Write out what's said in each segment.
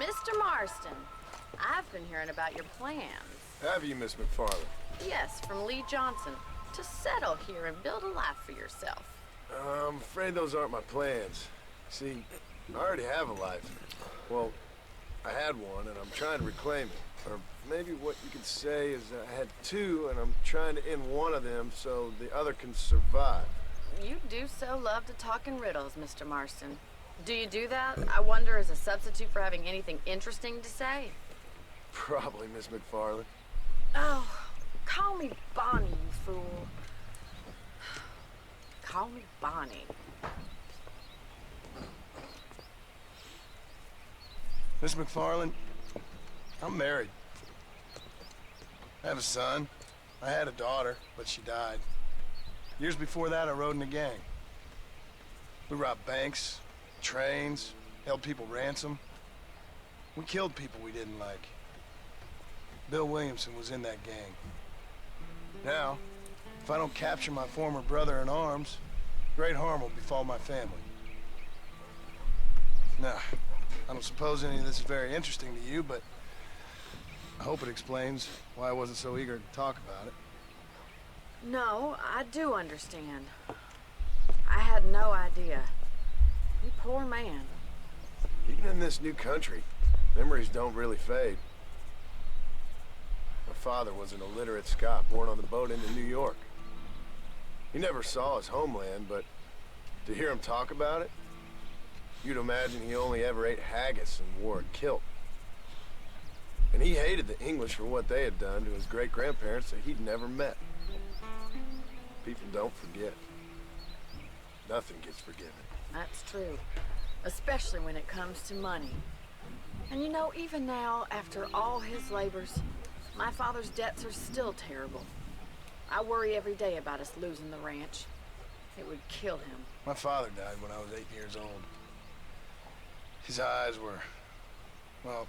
Mr. Marston, I've been hearing about your plans. Have you, Miss McFarland? Yes, from Lee Johnson. To settle here and build a life for yourself. I'm afraid those aren't my plans. See, I already have a life. Well, I had one, and I'm trying to reclaim it. Or maybe what you could say is I had two, and I'm trying to end one of them so the other can survive. You do so love to talk in riddles, Mr. Marston. Do you do that, I wonder, as a substitute for having anything interesting to say? Probably, Miss McFarland. Oh, call me Bonnie, you fool. Call me Bonnie. Miss McFarland, I'm married. I have a son. I had a daughter, but she died. Years before that, I rode in a gang. We robbed banks, trains, held people ransom. We killed people we didn't like. Bill Williamson was in that gang. Now, if I don't capture my former brother in arms, great harm will befall my family. Now, I don't suppose any of this is very interesting to you, but I hope it explains why I wasn't so eager to talk about it. No, I do understand. I had no idea. You poor man. Even in this new country, memories don't really fade. My father was an illiterate Scot born on the boat into New York. He never saw his homeland, but to hear him talk about it, you'd imagine he only ever ate haggis and wore a kilt. And he hated the English for what they had done to his great-grandparents that he'd never met. People don't forget. Nothing gets forgiven. That's true. Especially when it comes to money. And you know, even now, after all his labors, my father's debts are still terrible. I worry every day about us losing the ranch. It would kill him. My father died when I was 8 years old. His eyes were, well,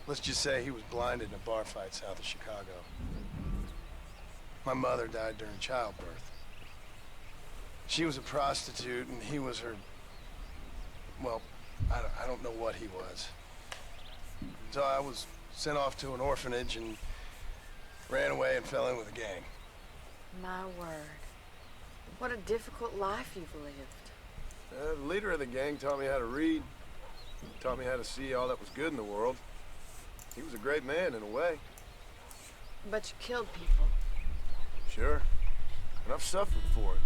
let's just say he was blinded in a bar fight south of Chicago. My mother died during childbirth. She was a prostitute and he was her, well, I don't know what he was. So I was sent off to an orphanage and ran away and fell in with a gang. My word. What a difficult life you've lived. The leader of the gang taught me how to read. Taught me how to see all that was good in the world. He was a great man in a way. But you killed people. Sure. And I've suffered for it.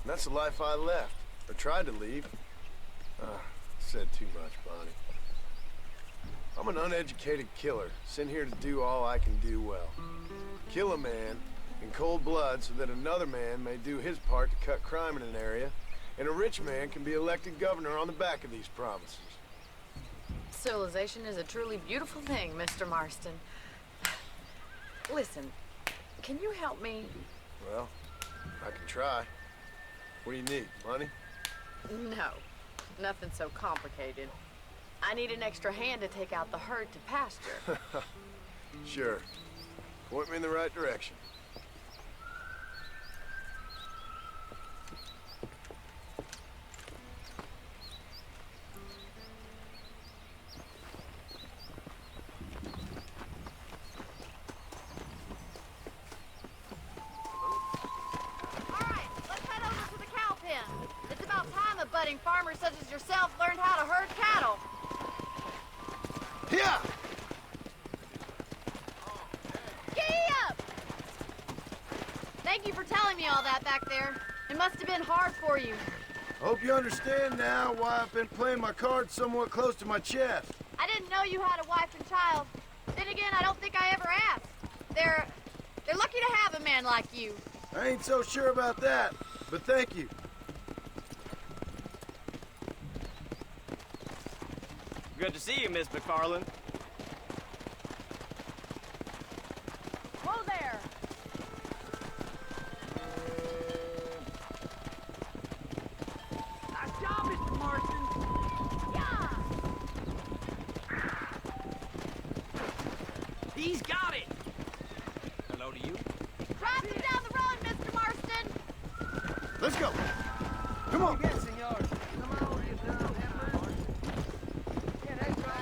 And that's the life I left. Or tried to leave. Said too much, Bonnie. I'm an uneducated killer, sent here to do all I can do well. Kill a man in cold blood so that another man may do his part to cut crime in an area, and a rich man can be elected governor on the back of these promises. Civilization is a truly beautiful thing, Mr. Marston. Listen, can you help me? Well, I can try. What do you need? Money? No, nothing so complicated. I need an extra hand to take out the herd to pasture. Sure. Point me in the right direction. Budding farmers such as yourself learned how to herd cattle. Yeah! Giddy up! Thank you for telling me all that back there. It must have been hard for you. I hope you understand now why I've been playing my cards somewhat close to my chest. I didn't know you had a wife and child. Then again, I don't think I ever asked. They're lucky to have a man like you. I ain't so sure about that, but thank you. Good to see you, Miss McFarland. Whoa there! Nice job, Mr. Marston. Yeah! He's got it. Hello to you. Drive him down the road, Mr. Marston! Let's go. Come on. Bien, senor. Come on, you down, Ember. Yeah, that's right.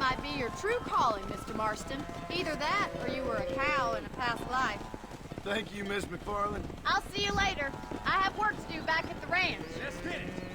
might be your true calling, Mr. Marston. Either that, or you were a cow in a past life. Thank you, Miss McFarland. I'll see you later. I have work to do back at the ranch. Just finished.